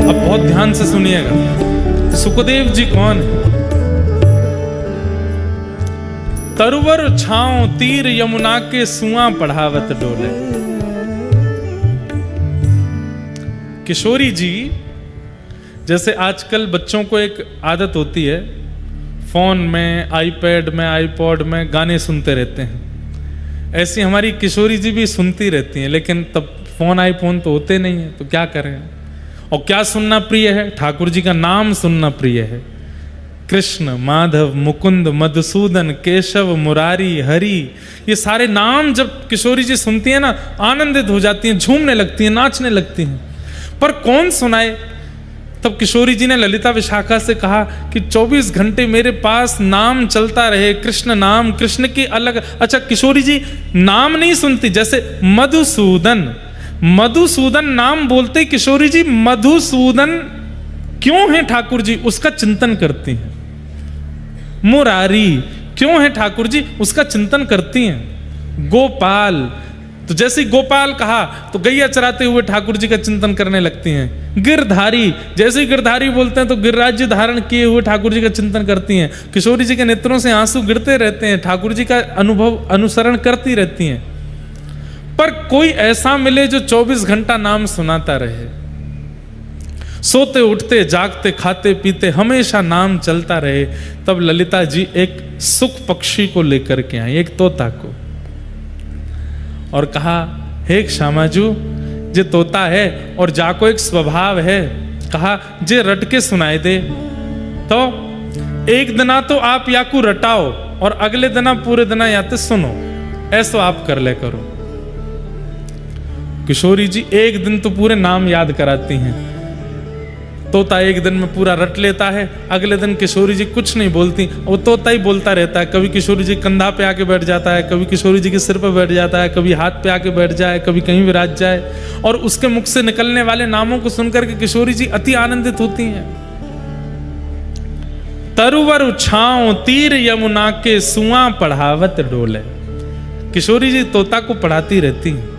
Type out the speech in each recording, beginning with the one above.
अब बहुत ध्यान से सुनिएगा, सुखदेव जी कौन है? तरुवर छांव तीर यमुना के सुआ पढ़ावत डोले। किशोरी जी, जैसे आजकल बच्चों को एक आदत होती है, फोन में, आईपैड में, आईपॉड में गाने सुनते रहते हैं, ऐसी हमारी किशोरी जी भी सुनती रहती हैं, लेकिन तब फोन आईफोन तो होते नहीं है, तो क्या करें। और क्या सुनना प्रिय है? ठाकुर जी का नाम सुनना प्रिय है। कृष्ण, माधव, मुकुंद, मधुसूदन, केशव, मुरारी, हरि, ये सारे नाम जब किशोरी जी सुनती है ना, आनंदित हो जाती हैं, झूमने लगती हैं, नाचने लगती हैं। पर कौन सुनाए? तब किशोरी जी ने ललिता विशाखा से कहा कि 24 घंटे मेरे पास नाम चलता रहे, कृष्ण नाम, कृष्ण की अलग। अच्छा, किशोरी जी नाम नहीं सुनती, जैसे मधुसूदन, मधुसूदन नाम बोलते किशोरी जी मधुसूदन क्यों है ठाकुर जी, उसका चिंतन करती हैं। मुरारी क्यों है ठाकुर जी, उसका चिंतन करती हैं। गोपाल, तो जैसे गोपाल कहा तो गैया चराते हुए ठाकुर जी का चिंतन करने लगती हैं। गिरधारी, जैसे ही गिरधारी बोलते हैं तो गिरिराज्य धारण किए हुए ठाकुर जी का चिंतन करती हैं। किशोरी जी के नेत्रों से आंसू गिरते रहते हैं, ठाकुर जी का अनुभव अनुसरण करती रहती हैं। पर कोई ऐसा मिले जो 24 घंटा नाम सुनाता रहे, सोते उठते जागते खाते पीते हमेशा नाम चलता रहे। तब ललिता जी एक सुख पक्षी को लेकर के आई, एक तोता को, और कहा, हे श्यामाजू, जे तोता है और जाको एक स्वभाव है, कहा जे रट के सुनाए दे। तो एक दिना तो आप याकू रटाओ और अगले दिना पूरे दिना याते सुनो, ऐसा आप कर ले करो। किशोरी जी एक दिन तो पूरे नाम याद कराती हैं, तोता एक दिन में पूरा रट लेता है, अगले दिन किशोरी जी कुछ नहीं बोलती, वो तोता ही बोलता रहता है। कभी किशोरी जी कंधा पे आके बैठ जाता है, कभी किशोरी जी के सिर पे बैठ जाता है, कभी हाथ पे आके बैठ जाए, कभी कहीं विराज जाए, और उसके मुख से निकलने वाले नामों को सुनकर के किशोरी जी अति आनंदित होती हैं। तरुवर छांव तीर यमुना के सुआ पढ़ावत डोले। किशोरी जी तोता को पढ़ाती रहती हैं।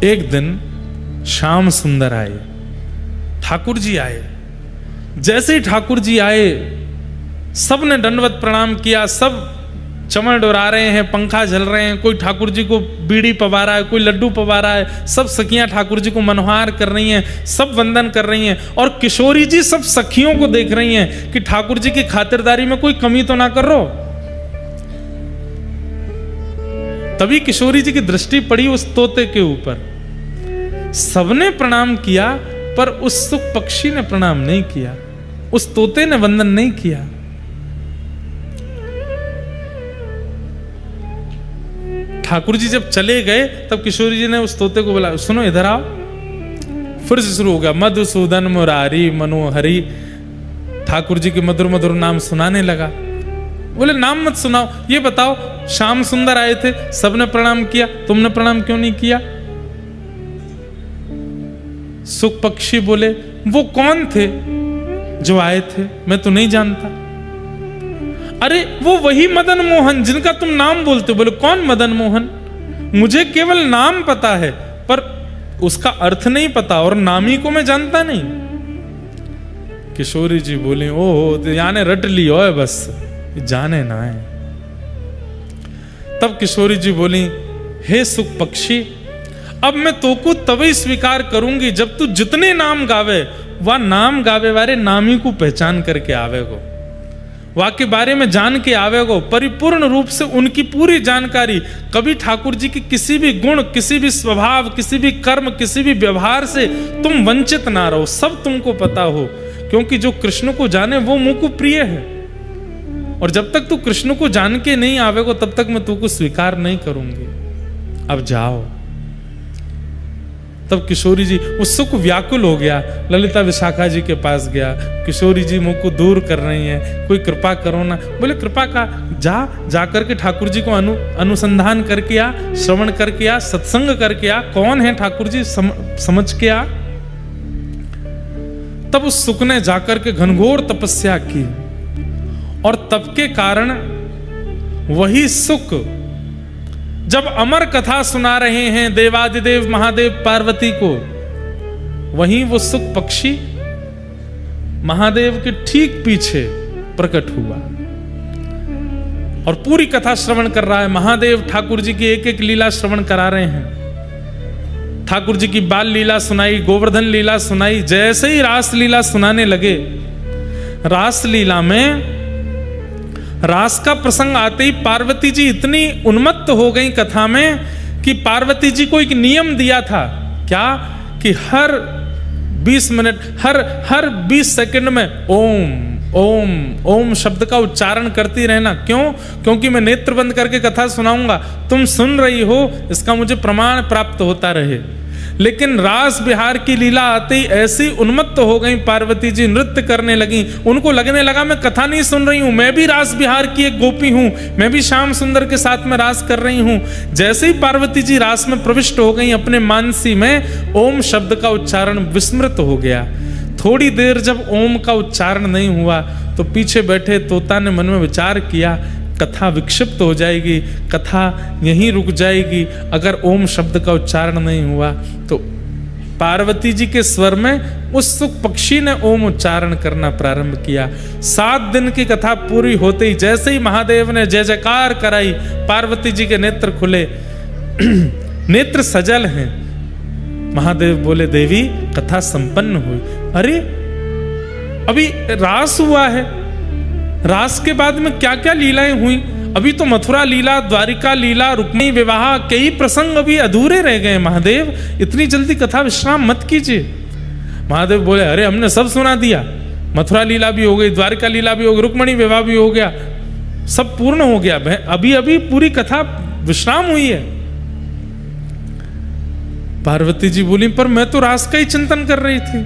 एक दिन श्याम सुंदर आए, ठाकुर जी आए। जैसे ही ठाकुर जी आए, सब ने दंडवत प्रणाम किया, सब चमड़ डोरा रहे हैं, पंखा झल रहे हैं, कोई ठाकुर जी को बीड़ी पवा रहा है, कोई लड्डू पवा रहा है, सब सखियां ठाकुर जी को मनोहार कर रही हैं, सब वंदन कर रही हैं। और किशोरी जी सब सखियों को देख रही हैं कि ठाकुर जी की खातिरदारी में कोई कमी तो ना कर रो। तभी किशोरी जी की दृष्टि पड़ी उस तोते के ऊपर। सबने प्रणाम किया, पर उस सुख पक्षी ने प्रणाम नहीं किया, उस तोते ने वंदन नहीं किया। ठाकुर जी जब चले गए, तब किशोरी जी ने उस तोते को बोला, सुनो इधर आओ। फिर से शुरू हो गया, मधुसूदन, मुरारी, मनोहरी, ठाकुर जी के मधुर मधुर नाम सुनाने लगा। बोले नाम मत सुनाओ, ये बताओ, श्याम सुंदर आए थे, सबने प्रणाम किया, तुमने प्रणाम क्यों नहीं किया? सुख पक्षी बोले, वो कौन थे जो आए थे? मैं तो नहीं जानता। अरे वो वही मदन मोहन जिनका तुम नाम बोलते हो। बोले कौन मदन मोहन? मुझे केवल नाम पता है, पर उसका अर्थ नहीं पता, और नामी को मैं जानता नहीं। किशोरी जी बोले, ओह याने रट ली हो बस, जाने ना है। तब किशोरी जी बोली, हे सुख पक्षी, अब मैं तो को तभी स्वीकार करूंगी जब तू जितने नाम गावे, वह नाम गावे वाले नामी को पहचान करके आवेगो, वह के बारे में जान के आवेगो, परिपूर्ण रूप से उनकी पूरी जानकारी। कभी ठाकुर जी की किसी भी गुण, किसी भी स्वभाव, किसी भी कर्म, किसी भी व्यवहार से तुम वंचित ना रहो, सब तुमको पता हो, क्योंकि जो कृष्ण को जाने वो मुझ को प्रिय है। और जब तक तू कृष्ण को जान के नहीं आवेगो, तब तक मैं तुमको स्वीकार नहीं करूंगी। अब जाओ। तब किशोरी जी उत्सुक व्याकुल हो गया, ललिता विशाखा जी के पास गया। किशोरी जी मुंह को दूर कर रही हैं, कोई कृपा करो ना। बोले कृपा का जा करके ठाकुर जी को अनुसंधान करके आ, श्रवण करके आ, सत्संग करके आ, कौन है ठाकुर जी समझ के आ। तब उस सुख ने जाकर के घनघोर तपस्या की, और तप के कारण वही सुख जब अमर कथा सुना रहे हैं देवादिदेव महादेव पार्वती को, वहीं वो सुख पक्षी महादेव के ठीक पीछे प्रकट हुआ और पूरी कथा श्रवण कर रहा है। महादेव ठाकुर जी की एक एक लीला श्रवण करा रहे हैं। ठाकुर जी की बाल लीला सुनाई, गोवर्धन लीला सुनाई। जैसे ही रास लीला सुनाने लगे, रास लीला में रास का प्रसंग आते ही पार्वती जी इतनी उन्मत्त हो गई कथा में कि पार्वती जी को एक नियम दिया था, क्या कि हर 20 मिनट, हर 20 सेकंड में ओम ओम ओम शब्द का उच्चारण करती रहना। क्यों? क्योंकि मैं नेत्र बंद करके कथा सुनाऊंगा, तुम सुन रही हो, इसका मुझे प्रमाण प्राप्त होता रहे। लेकिन रास बिहार की लीला आते ही ऐसी उन्मत्त हो गई पार्वती जी, नृत्य करने लगी। उनको लगने लगा मैं कथा नहीं सुन रही हूं, मैं भी रास बिहार की एक गोपी हूं, मैं भी श्याम सुंदर के साथ में रास कर रही हूं। जैसे ही पार्वती जी रास में प्रविष्ट हो गई, अपने मानसी में ओम शब्द का उच्चारण विस्मृत हो गया। थोड़ी देर जब ओम का उच्चारण नहीं हुआ तो पीछे बैठे तोता ने मन में विचार किया, कथा विक्षिप्त हो जाएगी, कथा यहीं रुक जाएगी अगर ओम शब्द का उच्चारण नहीं हुआ। तो पार्वती जी के स्वर में उस सुख पक्षी ने ओम उच्चारण करना प्रारंभ किया। 7 दिन की कथा पूरी होते ही जैसे ही महादेव ने जय जयकार कराई, पार्वती जी के नेत्र खुले, नेत्र सजल हैं। महादेव बोले, देवी कथा संपन्न हुई। अरे अभी रास हुआ है, रास के बाद में क्या क्या लीलाएं हुई? अभी तो मथुरा लीला, द्वारिका लीला, रुक्मिणी विवाह, कई प्रसंग अभी अधूरे रह गए। महादेव इतनी जल्दी कथा विश्राम मत कीजिए। महादेव बोले, अरे हमने सब सुना दिया, मथुरा लीला भी हो गई, द्वारिका लीला भी हो गई, रुक्मिणी विवाह भी हो गया, सब पूर्ण हो गया, अभी अभी पूरी कथा विश्राम हुई है। पार्वती जी बोली, पर मैं तो रास का ही चिंतन कर रही थी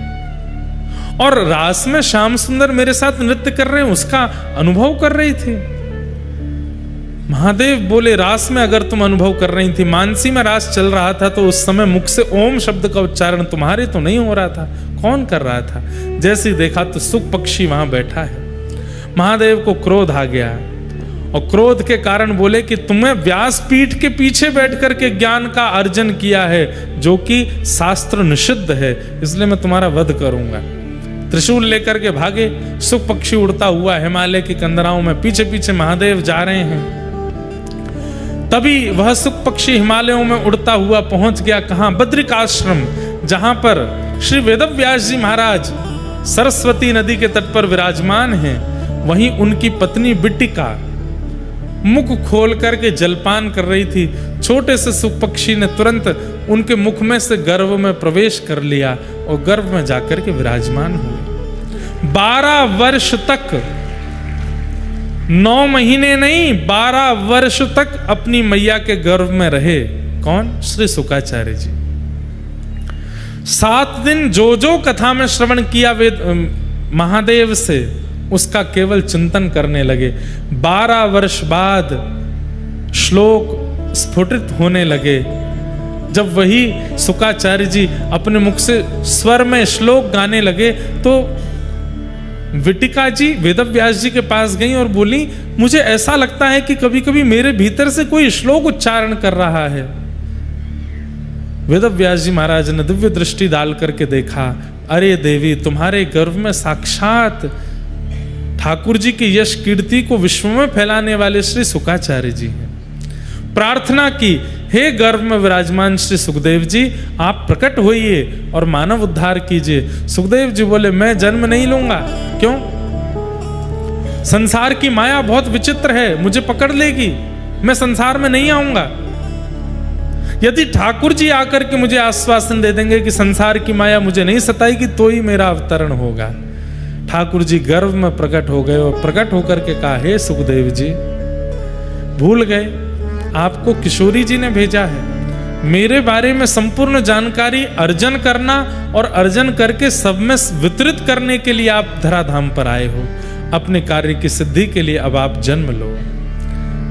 और रास में श्याम सुंदर मेरे साथ नृत्य कर रहे हैं, उसका अनुभव कर रही थी। महादेव बोले, रास में अगर तुम अनुभव कर रही थी, मानसी में रास चल रहा था, तो उस समय मुख से ओम शब्द का उच्चारण तुम्हारे तो नहीं हो रहा था, कौन कर रहा था? जैसे ही देखा तो सुख पक्षी वहां बैठा है। महादेव को क्रोध आ गया और क्रोध के कारण बोले कि तुम्हें व्यासपीठ के पीछे बैठ करके ज्ञान का अर्जन किया है, जो कि शास्त्र निषिद्ध है, इसलिए मैं तुम्हारा वध करूंगा। त्रिशूल लेकर के भागे। सुख पक्षी उड़ता हुआ हिमालय की कंदराओं में पीछे पीछे महादेव जा रहे हैं। तभी वह सुख पक्षी हिमालयों में उड़ता हुआ पहुंच गया कहां? बद्रिकाश्रम, जहां पर श्री वेदव्यास जी महाराज सरस्वती नदी के तट पर विराजमान हैं। वहीं उनकी पत्नी बिट्टिका मुख खोल करके जलपान कर रही थी। छोटे से सुख पक्षी ने तुरंत उनके मुख में से गर्भ में प्रवेश कर लिया और गर्भ में जाकर के विराजमान हुए। 12 वर्ष तक, 9 महीने नहीं, 12 वर्ष तक अपनी मैया के गर्भ में रहे। कौन? श्री शुकाचार्य जी। 7 दिन जो जो कथा में श्रवण किया वेद महादेव से, उसका केवल चिंतन करने लगे। 12 वर्ष बाद श्लोक स्फुटित होने लगे। जब वही शुकाचार्य जी अपने मुख से स्वर में श्लोक गाने लगे, तो विटिका जी वेदव्यास जी के पास गई और बोली, मुझे ऐसा लगता है कि कभी कभी मेरे भीतर से कोई श्लोक उच्चारण कर रहा है। वेदव्यास जी महाराज ने दिव्य दृष्टि डाल करके देखा, अरे देवी, तुम्हारे गर्भ में साक्षात ठाकुर जी की यश कीर्ति को विश्व में फैलाने वाले श्री शुकाचार्य जी हैं। प्रार्थना की, हे गर्भ में विराजमान श्री सुखदेव जी, आप प्रकट होइए और मानव उद्धार कीजिए। सुखदेव जी बोले, मैं जन्म नहीं लूंगा। क्यों? संसार की माया बहुत विचित्र है, मुझे पकड़ लेगी, मैं संसार में नहीं आऊंगा। यदि ठाकुर जी आकर के मुझे आश्वासन दे देंगे कि संसार की माया मुझे नहीं सताएगी, तो ही मेरा अवतरण होगा। ठाकुर जी गर्भ में प्रकट हो गए और प्रकट होकर के कहा, हे सुखदेव जी, भूल गए, आपको किशोरी जी ने भेजा है। मेरे बारे में संपूर्ण जानकारी अर्जन करना और अर्जन करके सब में वितरित करने के लिए आप धराधाम पर आए हो। अपने कार्य की सिद्धि के लिए अब आप जन्म लो।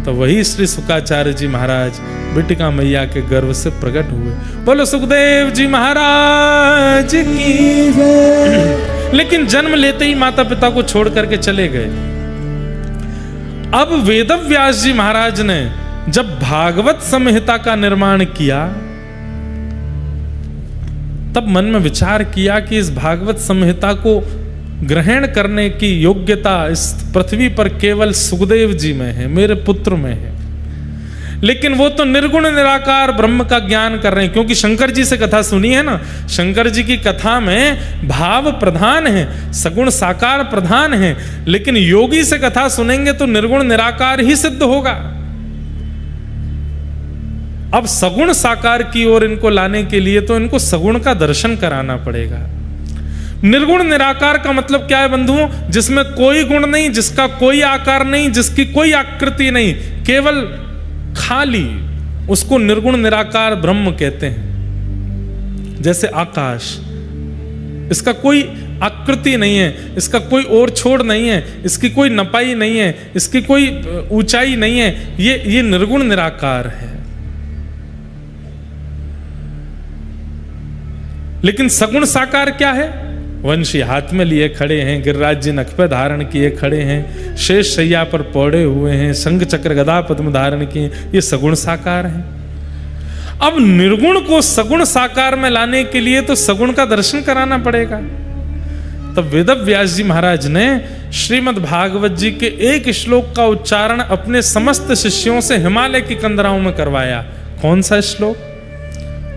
तो वही श्री शुकाचार्य जी महाराज बिटिका मैया के गर्भ से प्रकट हुए। बोलो सुखदेव जी महाराज की जय। लेकिन जन्म लेते ही माता पिता को छोड़ करके चले गए। अब वेदव्यास जी महाराज ने जब भागवत संहिता का निर्माण किया तब मन में विचार किया कि इस भागवत संहिता को ग्रहण करने की योग्यता इस पृथ्वी पर केवल सुखदेव जी में है, मेरे पुत्र में है। लेकिन वो तो निर्गुण निराकार ब्रह्म का ज्ञान कर रहे हैं, क्योंकि शंकर जी से कथा सुनी है ना। शंकर जी की कथा में भाव प्रधान है, सगुण साकार प्रधान है, लेकिन योगी से कथा सुनेंगे तो निर्गुण निराकार ही सिद्ध होगा। अब सगुण साकार की ओर इनको लाने के लिए तो इनको सगुण का दर्शन कराना पड़ेगा। निर्गुण निराकार का मतलब क्या है बंधुओं? जिसमें कोई गुण नहीं, जिसका कोई आकार नहीं, जिसकी कोई आकृति नहीं, केवल खाली, उसको निर्गुण निराकार ब्रह्म कहते हैं। जैसे आकाश, इसका कोई आकृति नहीं है, इसका कोई ओर छोड़ नहीं है, इसकी कोई नपाई नहीं है, इसकी कोई ऊंचाई नहीं है, ये निर्गुण निराकार है। लेकिन सगुण साकार क्या है? वंशी हाथ में लिए खड़े हैं, गिरिराज जी नख पे धारण किए खड़े हैं, शेष शैया पर पौड़े हुए हैं, शंख चक्र गदा पद्म धारण किए, ये सगुण साकार है। अब निर्गुण को सगुण साकार में लाने के लिए तो सगुण का दर्शन कराना पड़ेगा। तब वेदव्यास जी महाराज ने श्रीमद् भागवत जी के एक श्लोक का उच्चारण अपने समस्त शिष्यों से हिमालय की कंदराओं में करवाया। कौन सा श्लोक?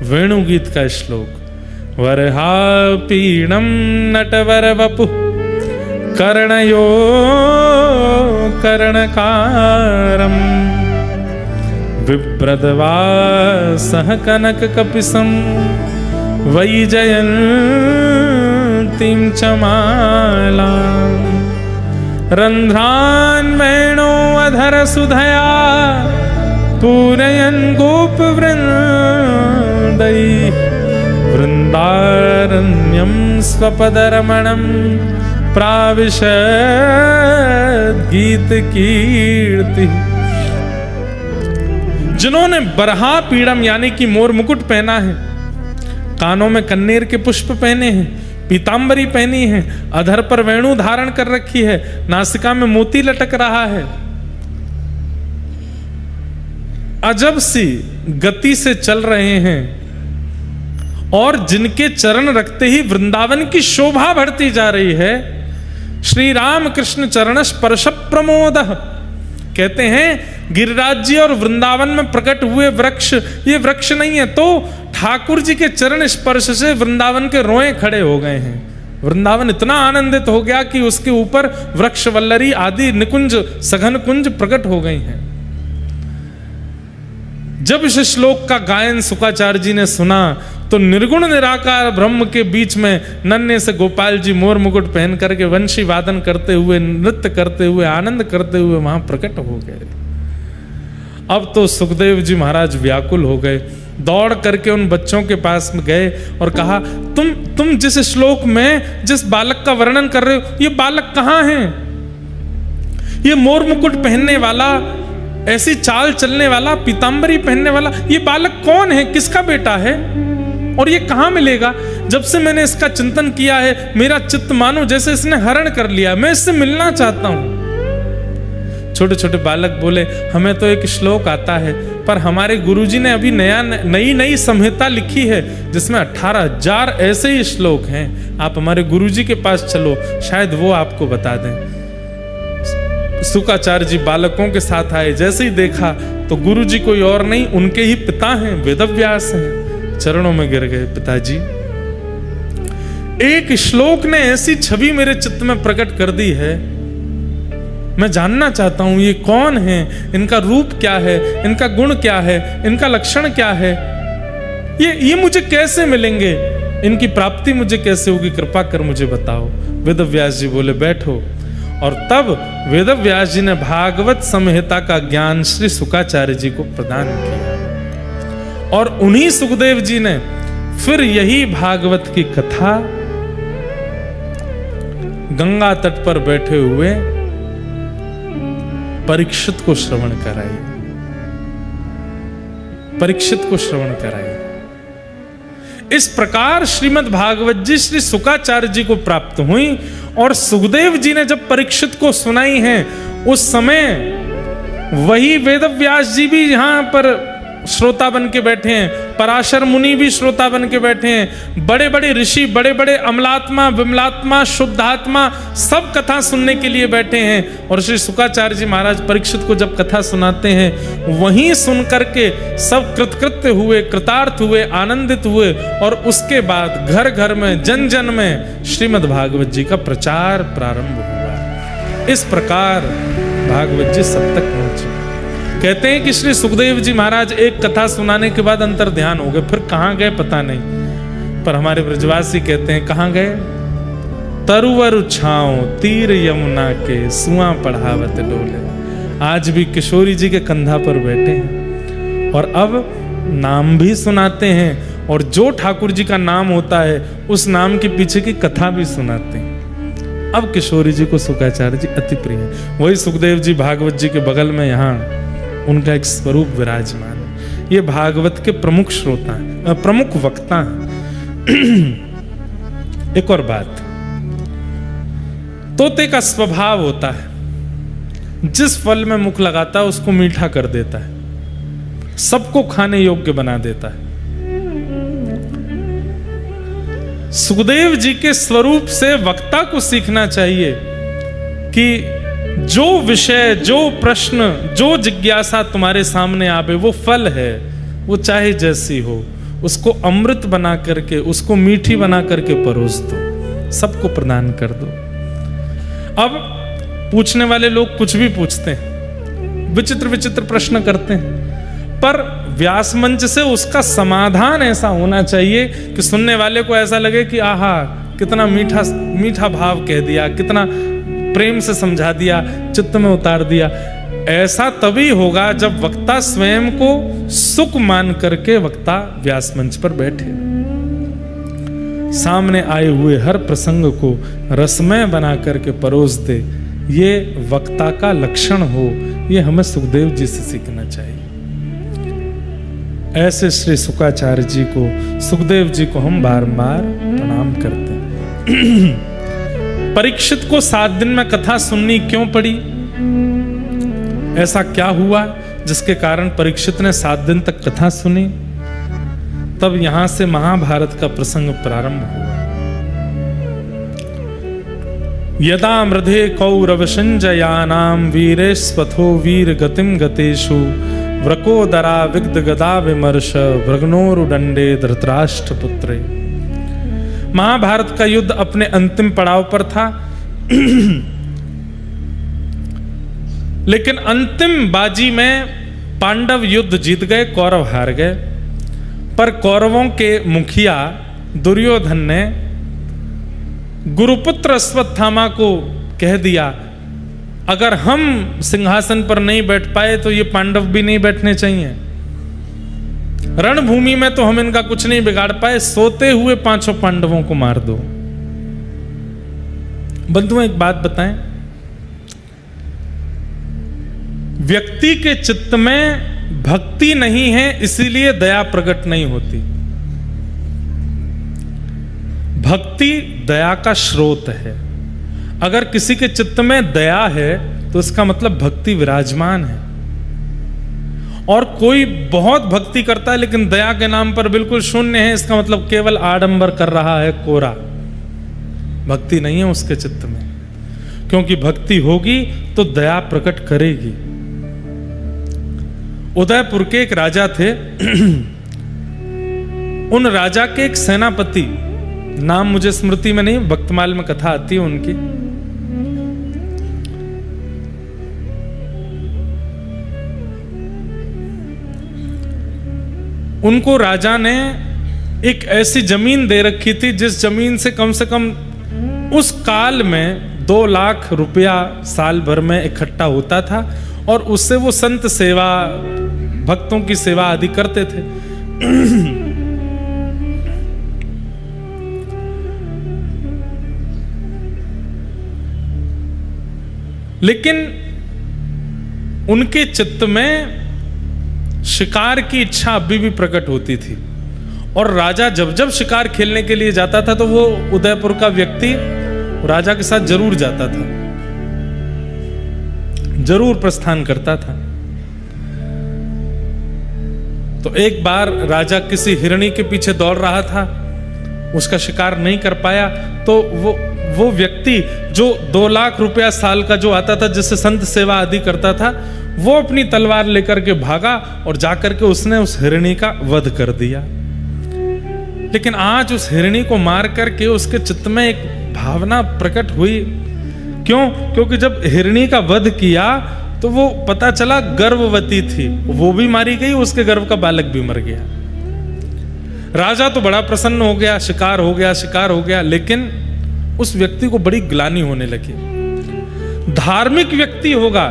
वेणुगीत का श्लोक। वरहा पीणम नटवर वपु कर्णयो कर्णकारम विप्रदवासः कनक कपिसं वैजयन्तीं च मालां रन्ध्रान् वेणो अधर सुधया पूरयन् गोपवृन्दैः वृंदारण्यं स्वपदरमणं प्राविशद गीत कीर्ति। जिन्होंने बरहा पीड़म यानी कि मोर मुकुट पहना है, कानों में कन्नेर के पुष्प पहने हैं, पीतांबरी पहनी है, अधर पर वेणु धारण कर रखी है, नासिका में मोती लटक रहा है, अजब सी गति से चल रहे हैं और जिनके चरण रखते ही वृंदावन की शोभा बढ़ती जा रही है। श्री राम कृष्ण चरण स्पर्श प्रमोद कहते हैं गिरिराज जी और वृंदावन में प्रकट हुए वृक्ष, ये वृक्ष नहीं है तो ठाकुर जी के चरण स्पर्श से वृंदावन के रोए खड़े हो गए हैं। वृंदावन इतना आनंदित हो गया कि उसके ऊपर वृक्ष वल्लरी आदि निकुंज सघन कुंज प्रकट हो गई हैं। जब इस श्लोक का गायन शुकाचार्य जी ने सुना तो निर्गुण निराकार ब्रह्म के बीच में नन्हे से गोपाल जी मोर मुकुट पहन करके वंशी वादन करते हुए, नृत्य करते हुए, आनंद करते हुए वहां प्रकट हो गए। अब तो सुखदेव जी महाराज व्याकुल हो गए, दौड़ करके उन बच्चों के पास में गए और कहा, तुम जिस श्लोक में जिस बालक का वर्णन कर रहे हो, ये बालक कहाँ है? ये मोर मुकुट पहनने वाला, ऐसी चाल चलने वाला, पीतांबरी पहनने वाला, ये बालक कौन है? किसका बेटा है? और ये कहां मिलेगा? जब से मैंने इसका चिंतन किया है मेरा चित्त मानो जैसे इसने हरण कर लिया, मैं इससे मिलना चाहता हूं। छोटे छोटे बालक बोले, हमें तो एक श्लोक आता है, पर हमारे गुरुजी ने अभी नई संहिता लिखी है जिसमें 18,000 ऐसे ही श्लोक हैं। आप हमारे गुरुजी के पास चलो, शायद वो आपको बता दें। शुकाचार्य जी बालकों के साथ आए, जैसे ही देखा तो गुरुजी कोई और नहीं, उनके ही पिता हैं, वेदव्यास हैं। चरणों में गिर गए, पिताजी एक श्लोक ने ऐसी छवि मेरे चित्त में प्रकट कर दी है, मैं जानना चाहता हूं ये कौन है, इनका रूप क्या है, इनका गुण क्या है, इनका लक्षण क्या है, ये मुझे कैसे मिलेंगे, इनकी प्राप्ति मुझे कैसे होगी, कृपा कर मुझे बताओ। वेदव्यास जी बोले, बैठो। और तब वेदव्यास जी ने भागवत संहिता का ज्ञान श्री शुकाचार्य जी को प्रदान किया और उन्हीं सुखदेव जी ने फिर यही भागवत की कथा गंगा तट पर बैठे हुए परीक्षित को श्रवण कराई, परीक्षित को श्रवण कराई। इस प्रकार श्रीमद् भागवत जी श्री शुकाचार्य जी को प्राप्त हुई और सुखदेव जी ने जब परीक्षित को सुनाई है, उस समय वही वेदव्यास जी भी यहाँ पर श्रोता बन के बैठे हैं, पराशर मुनि भी श्रोता बन के बैठे हैं, बड़े बड़े ऋषि, बड़े बड़े अमलात्मा, विमलात्मा, शुद्धात्मा सब कथा सुनने के लिए बैठे हैं। और श्री शुकाचार्य जी महाराज परीक्षित को जब कथा सुनाते हैं, वहीं सुन करके सब कृतकृत्य हुए, कृतार्थ हुए, आनंदित हुए। और उसके बाद घर घर में, जन जन में श्रीमद् भागवत जी का प्रचार प्रारंभ हुआ। इस प्रकार भागवत जी सब तक पहुंचे। कहते हैं कि श्री सुखदेव जी महाराज एक कथा सुनाने के बाद अंतर ध्यान हो गए, फिर कहां गए पता नहीं। पर हमारे ब्रजवासी कहते हैं कहां गए? तरुवर छाओ तीर यमुना के सुआ पढ़ावत डोले। आज भी किशोरी जी के कंधा पर बैठे हैं और अब नाम भी सुनाते हैं, और जो ठाकुर जी का नाम होता है उस नाम के पीछे की कथा भी सुनाते हैं। अब किशोरी जी को शुकाचार्य जी अति प्रिय है। वही सुखदेव जी भागवत जी के बगल में यहाँ उनका एक स्वरूप विराजमान है। ये भागवत के प्रमुख श्रोता हैं, प्रमुख वक्ता हैं। एक और बात, तोते का स्वभाव होता है, जिस फल में मुख लगाता है उसको मीठा कर देता है, सबको खाने योग्य बना देता है। सुखदेव जी के स्वरूप से वक्ता को सीखना चाहिए कि जो विषय, जो प्रश्न, जो जिज्ञासा तुम्हारे सामने आवे, वो फल है, वो चाहे जैसी हो, उसको अमृत बना करके, उसको मीठी बना करके परोस दो, सबको प्रदान कर दो। अब पूछने वाले लोग कुछ भी पूछते हैं, विचित्र विचित्र प्रश्न करते हैं, पर व्यास मंच से उसका समाधान ऐसा होना चाहिए कि सुनने वाले को ऐसा लगे कि आहा कितना मीठा मीठा भाव कह दिया, कितना प्रेम से समझा दिया, चित्त में उतार दिया। ऐसा तभी होगा जब वक्ता स्वयं को सुख मान करके वक्ता व्यास मंच पर बैठे, सामने आए हुए हर प्रसंग को रसमय बना करके परोस दे। ये वक्ता का लक्षण हो, ये हमें सुखदेव जी से सीखना चाहिए। ऐसे श्री शुकाचार्य जी को, सुखदेव जी को हम बारंबार प्रणाम करते हैं। परीक्षित को 7 दिन में कथा सुननी क्यों पड़ी? ऐसा क्या हुआ जिसके कारण परीक्षित ने 7 दिन तक कथा सुनी? तब यहां से महाभारत का प्रसंग प्रारंभ हुआ। यदा मृधे कौरव संजयानाम वीरेस्वथो वीर गतिम गतेषु व्रकोदरा विग्ध गदा विमर्श भ्रग्नोरुदंडे धृतराष्ट्र पुत्रे। महाभारत का युद्ध अपने अंतिम पड़ाव पर था, लेकिन अंतिम बाजी में पांडव युद्ध जीत गए, कौरव हार गए। पर कौरवों के मुखिया दुर्योधन ने गुरुपुत्र अश्वत्थामा को कह दिया, अगर हम सिंहासन पर नहीं बैठ पाए तो ये पांडव भी नहीं बैठने चाहिए। रणभूमि में तो हम इनका कुछ नहीं बिगाड़ पाए, सोते हुए 5 पांडवों को मार दो। बंधुओं एक बात बताएं, व्यक्ति के चित्त में भक्ति नहीं है इसीलिए दया प्रकट नहीं होती। भक्ति दया का स्रोत है। अगर किसी के चित्त में दया है तो इसका मतलब भक्ति विराजमान है। और कोई बहुत भक्ति करता है लेकिन दया के नाम पर बिल्कुल शून्य है, इसका मतलब केवल आडंबर कर रहा है, कोरा। भक्ति नहीं है उसके चित्त में, क्योंकि भक्ति होगी तो दया प्रकट करेगी। उदयपुर के एक राजा थे। उन राजा के एक सेनापति, नाम मुझे स्मृति में नहीं, भक्तमाल में कथा आती है उनकी। उनको राजा ने एक ऐसी जमीन दे रखी थी जिस जमीन से कम उस काल में 2 लाख रुपया साल भर में इकट्ठा होता था, और उससे वो संत सेवा, भक्तों की सेवा आदि करते थे। लेकिन उनके चित्त में शिकार की इच्छा अभी भी प्रकट होती थी, और राजा जब जब शिकार खेलने के लिए जाता था तो वो उदयपुर का व्यक्ति राजा के साथ जरूर जाता था, जरूर प्रस्थान करता था। तो एक बार राजा किसी हिरणी के पीछे दौड़ रहा था, उसका शिकार नहीं कर पाया, तो वो व्यक्ति जो 2 लाख रुपया साल का जो आता था, जिससे संत सेवा आदि करता था, वो अपनी तलवार लेकर के भागा और जाकर के उसने उस हिरणी का वध कर दिया। लेकिन आज उस हिरणी को मार करके उसके चित्त में एक भावना प्रकट हुई। क्यों? क्योंकि जब हिरणी का वध किया तो वो पता चला गर्भवती थी, वो भी मारी गई, उसके गर्भ का बालक भी मर गया। राजा तो बड़ा प्रसन्न हो गया, शिकार हो गया, लेकिन उस व्यक्ति को बड़ी ग्लानि होने लगी। धार्मिक व्यक्ति होगा,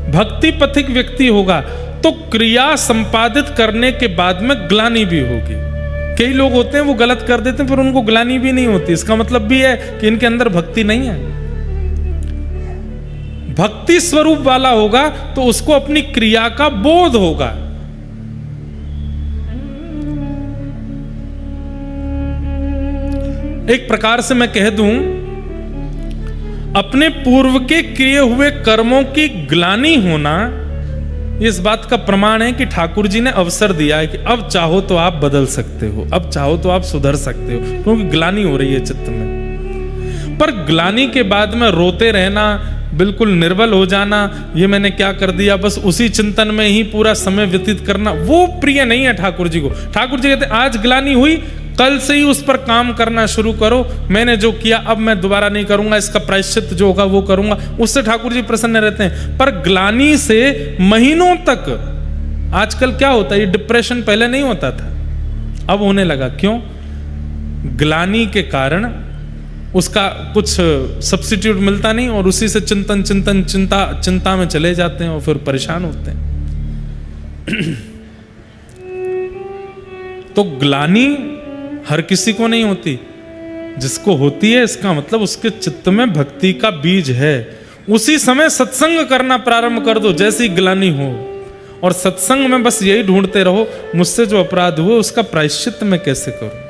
भक्ति पथिक व्यक्ति होगा, तो क्रिया संपादित करने के बाद में ग्लानि भी होगी। कई लोग होते हैं वो गलत कर देते हैं, फिर उनको ग्लानि भी नहीं होती। इसका मतलब भी है कि इनके अंदर भक्ति नहीं है। भक्ति स्वरूप वाला होगा तो उसको अपनी क्रिया का बोध होगा। एक प्रकार से मैं कह दूं, अपने पूर्व के किए हुए कर्मों की ग्लानि होना, इस बात का प्रमाण है कि ठाकुर जी ने अवसर दिया है कि अब चाहो तो आप बदल सकते हो, अब चाहो तो आप सुधर सकते हो, क्योंकि ग्लानि हो रही है चित्त में। पर ग्लानि के बाद में रोते रहना, बिल्कुल निर्बल हो जाना, ये मैंने क्या कर दिया, बस उसी चिंतन में ही पूरा समय व्यतीत करना, वो प्रिय नहीं है ठाकुर जी को। ठाकुर जी कहते आज ग्लानि हुई, कल से ही उस पर काम करना शुरू करो। मैंने जो किया अब मैं दोबारा नहीं करूंगा, इसका प्रायश्चित जो होगा वो करूंगा। उससे ठाकुर जी प्रसन्न रहते हैं। पर ग्लानि से महीनों तक, आजकल क्या होता है, ये डिप्रेशन पहले नहीं होता था, अब होने लगा। क्यों? ग्लानि के कारण उसका कुछ सब्स्टिट्यूट मिलता नहीं और उसी से चिंता में चले जाते हैं और फिर परेशान होते हैं। तो ग्लानि हर किसी को नहीं होती, जिसको होती है इसका मतलब उसके चित्त में भक्ति का बीज है। उसी समय सत्संग करना प्रारंभ कर दो जैसी ग्लानि हो, और सत्संग में बस यही ढूंढते रहो, मुझसे जो अपराध हुए उसका प्रायश्चित मैं कैसे करूं।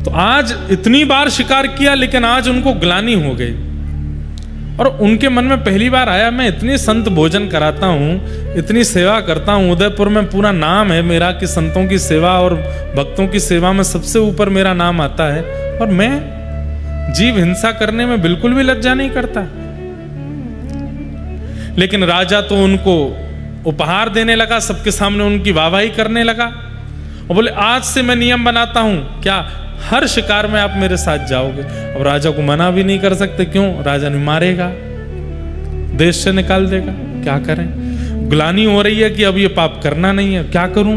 तो आज इतनी बार शिकार किया लेकिन आज उनको ग्लानि हो गई, और उनके मन में पहली बार आया, मैं इतनी संत भोजन कराता हूं, इतनी सेवा करता हूं, उदयपुर में पूरा नाम है मेरा कि संतों की सेवा और भक्तों की सेवा में सबसे ऊपर मेरा नाम आता है, और मैं जीव हिंसा करने में बिल्कुल भी लज्जा नहीं करता। लेकिन राजा तो उनको उपहार देने लगा, सबके सामने उनकी वाहवाही करने लगा और बोले आज से मैं नियम बनाता हूं, क्या हर शिकार में आप मेरे साथ जाओगे। अब राजा को मना भी नहीं कर सकते, क्यों? राजा ने मारेगा, देश से निकाल देगा, क्या करें। ग्लानि हो रही है कि अब ये पाप करना नहीं है, क्या करूं।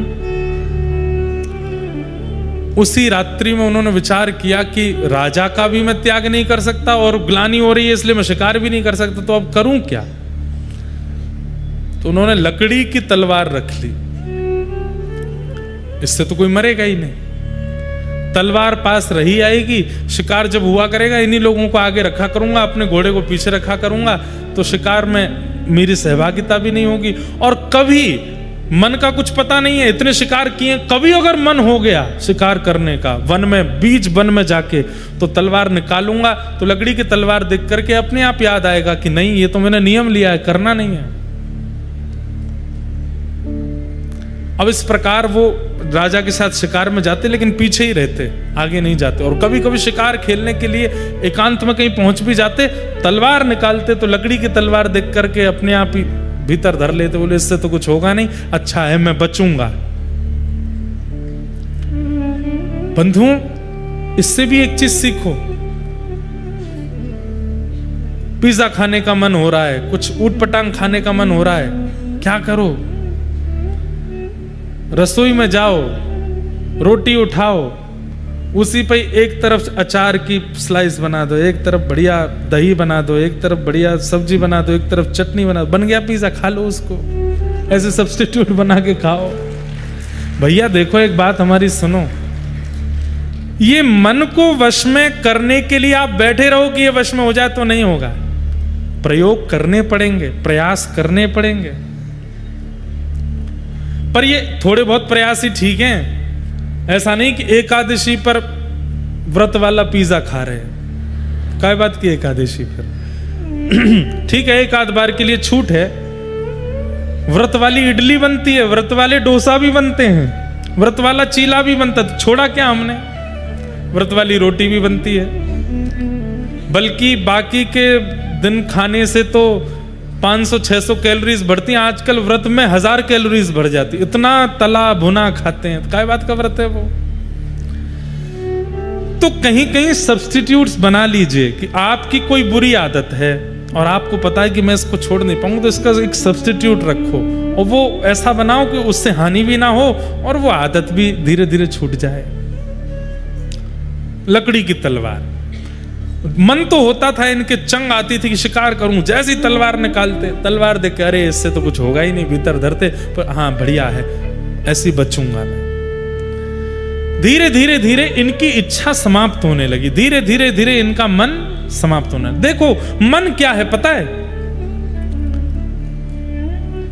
उसी रात्रि में उन्होंने विचार किया कि राजा का भी मैं त्याग नहीं कर सकता और ग्लानि हो रही है इसलिए मैं शिकार भी नहीं कर सकता, तो अब करूं क्या। तो उन्होंने लकड़ी की तलवार रख ली, इससे तो कोई मरेगा ही नहीं, तलवार पास रही आएगी, शिकार जब हुआ करेगा इन्हीं लोगों को आगे रखा करूंगा, अपने घोड़े को पीछे रखा करूंगा, तो शिकार में मेरी सहभागिता भी नहीं होगी। और कभी मन का कुछ पता नहीं है, इतने शिकार किए, कभी अगर मन हो गया शिकार करने का वन में, बीच वन में जाके, तो तलवार निकालूंगा, तो लकड़ी की तलवार देख करके अपने आप याद आएगा कि नहीं ये तो मैंने नियम लिया है, करना नहीं है। अब इस प्रकार वो राजा के साथ शिकार में जाते लेकिन पीछे ही रहते, आगे नहीं जाते। और कभी कभी शिकार खेलने के लिए एकांत में कहीं पहुंच भी जाते, तलवार निकालते तो लकड़ी की तलवार देख करके अपने आप ही भीतर धर लेते, बोले इससे तो कुछ होगा नहीं, अच्छा है मैं बचूंगा। बंधुओं, इससे भी एक चीज सीखो। पिज्जा खाने का मन हो रहा है, कुछ ऊटपटांग खाने का मन हो रहा है, क्या करो, रसोई में जाओ, रोटी उठाओ, उसी पे एक तरफ अचार की स्लाइस बना दो, एक तरफ बढ़िया दही बना दो, एक तरफ बढ़िया सब्जी बना दो, एक तरफ चटनी बना दो, बन गया पिज्जा, खा लो उसको, ऐसे सब्स्टिट्यूट बना के खाओ। भैया देखो एक बात हमारी सुनो, ये मन को वश में करने के लिए आप बैठे रहो कि ये वश में हो जाए तो नहीं होगा, प्रयोग करने पड़ेंगे, प्रयास करने पड़ेंगे। पर ये थोड़े बहुत प्रयास ही ठीक हैं, ऐसा नहीं कि एकादशी पर व्रत वाला पिज्जा खा रहे हैं। क्या बात की एकादशी पर ठीक है, एक आध बार के लिए छूट है, व्रत वाली इडली बनती है, व्रत वाले डोसा भी बनते हैं, व्रत वाला चीला भी बनता है, तो छोड़ा क्या हमने? व्रत वाली रोटी भी बनती है। बल्कि बाकी के दिन खाने से तो 500-600 कैलोरीज बढ़ती हैं, आजकल व्रत में 1000 कैलोरीज बढ़ जाती, इतना तला भुना खाते हैं। काय बात का व्रत है वो? तो कहीं कहीं सब्स्टिट्यूट्स बना लीजिए कि आपकी कोई बुरी आदत है और आपको पता है कि मैं इसको छोड़ नहीं पाऊंगा, तो इसका एक सब्स्टिट्यूट रखो और वो ऐसा बनाओ कि उससे हानि भी ना हो और वो आदत भी धीरे धीरे छूट जाए। लकड़ी की तलवार, मन तो होता था, इनके चंग आती थी कि शिकार करूं, जैसी तलवार निकालते, तलवार देख के अरे इससे तो कुछ होगा ही नहीं, भीतर धरते, पर हाँ बढ़िया है, ऐसी बचूंगा मैं। धीरे धीरे धीरे इनकी इच्छा समाप्त होने लगी, धीरे धीरे धीरे इनका मन समाप्त होने। देखो मन क्या है पता है?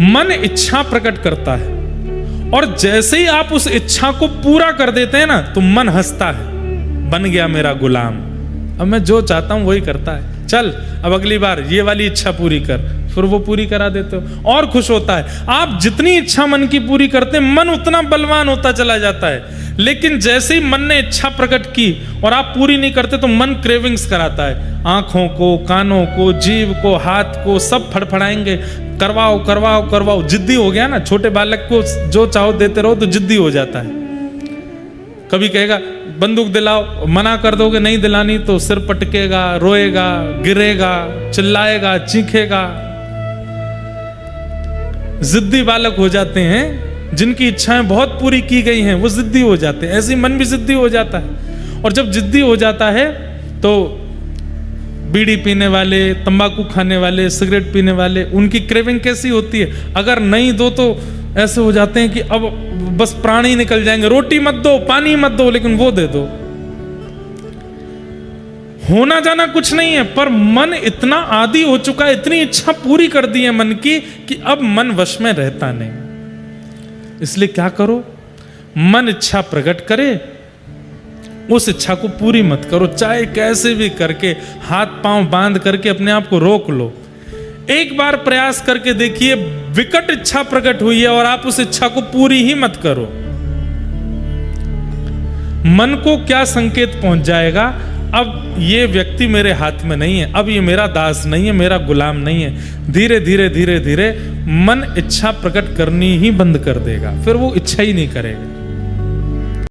मन इच्छा प्रकट करता है और जैसे ही आप उस इच्छा को पूरा कर देते हैं ना, तो मन हंसता है, बन गया मेरा गुलाम, अब मैं जो चाहता हूं वही करता है, चल अब अगली बार ये वाली इच्छा पूरी कर, फिर वो पूरी करा देते हो और खुश होता है। आप जितनी इच्छा मन की पूरी करते हैं, मन उतना बलवान होता चला जाता है। लेकिन जैसे ही मन ने इच्छा प्रकट की और आप पूरी नहीं करते, तो मन क्रेविंग्स कराता है, आंखों को, कानों को, जीभ को, हाथ को, सब फड़फड़ाएंगे, करवाओ करवाओ करवाओ। जिद्दी हो गया ना, छोटे बालक को जो चाहो देते रहो तो जिद्दी हो जाता है। कभी कहेगा बंदूक दिलाओ, मना कर दोगे नहीं दिलानी तो सिर पटकेगा, रोएगा, गिरेगा, चिल्लाएगा, चीखेगा। जिद्दी बालक हो जाते हैं, जिनकी इच्छाएं बहुत पूरी की गई हैं वो जिद्दी हो जाते हैं। ऐसे मन भी जिद्दी हो जाता है, और जब जिद्दी हो जाता है तो बीड़ी पीने वाले, तंबाकू खाने वाले, सिगरेट पीने वाले, उनकी क्रेविंग कैसी होती है? अगर नहीं दो तो ऐसे हो जाते हैं कि अब बस प्राण ही निकल जाएंगे, रोटी मत दो, पानी मत दो, लेकिन वो दे दो। होना जाना कुछ नहीं है, पर मन इतना आदी हो चुका है, इतनी इच्छा पूरी कर दी है मन की कि अब मन वश में रहता नहीं। इसलिए क्या करो, मन इच्छा प्रकट करे, उस इच्छा को पूरी मत करो, चाहे कैसे भी करके हाथ पांव बांध करके अपने आप को रोक लो। एक बार प्रयास करके देखिए, विकट इच्छा प्रकट हुई है और आप उस इच्छा को पूरी ही मत करो, मन को क्या संकेत पहुंच जाएगा? अब ये व्यक्ति मेरे हाथ में नहीं है, अब ये मेरा दास नहीं है, मेरा गुलाम नहीं है। धीरे धीरे धीरे धीरे मन इच्छा प्रकट करनी ही बंद कर देगा, फिर वो इच्छा ही नहीं करेगा।